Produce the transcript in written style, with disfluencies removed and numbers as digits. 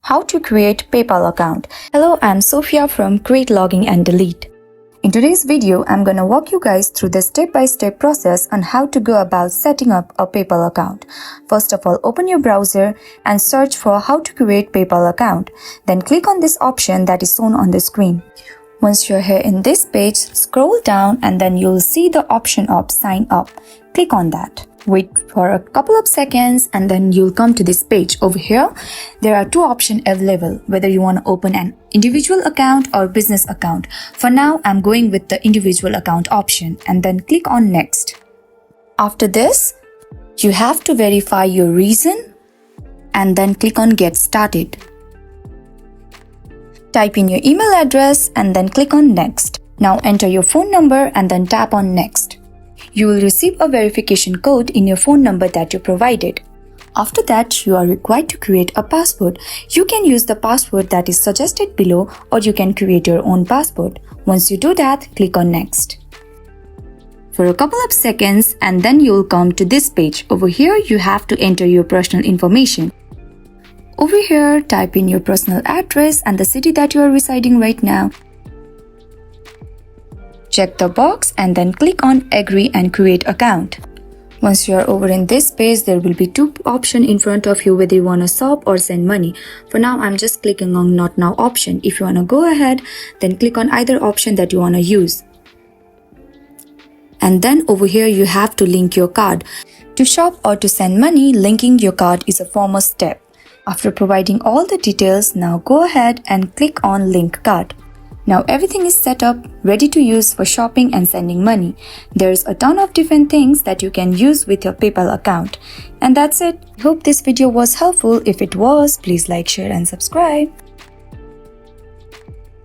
How to create PayPal account. Hello, I'm Sophia from Create Login and Delete. In today's video, I'm gonna walk you guys through the step-by-step process on how to go about setting up a PayPal account. First of all, open your browser and search for how to create PayPal account. Then click on this option that is shown on the screen. Once you're here in this page, scroll down and then you'll see the option of sign up. Click on that. Wait for a couple of seconds and then you'll come to this page. Over here, there are two options available, whether you want to open an individual account or business account. For now, I'm going with the individual account option and then click on next. After this, you have to verify your reason and then click on get started. Type in your email address and then click on next. Now enter your phone number and then tap on next. You will receive a verification code in your phone number that you provided. After that, you are required to create a password. You can use the password that is suggested below or you can create your own password. Once you do that, click on next. For a couple of seconds and then you will come to this page. Over here, you have to enter your personal information. Over here, type in your personal address and the city that you are residing right now. Check the box and then click on agree and create account. Once you are over in this page, there will be two options in front of you whether you want to shop or send money. For now, I'm just clicking on not now option. If you want to go ahead, then click on either option that you want to use. And then over here, you have to link your card. To shop or to send money, linking your card is a foremost step. After providing all the details, now go ahead and click on link card. Now everything is set up, ready to use for shopping and sending money. There's a ton of different things that you can use with your PayPal account. And that's it. Hope this video was helpful. If it was, please like, share and subscribe.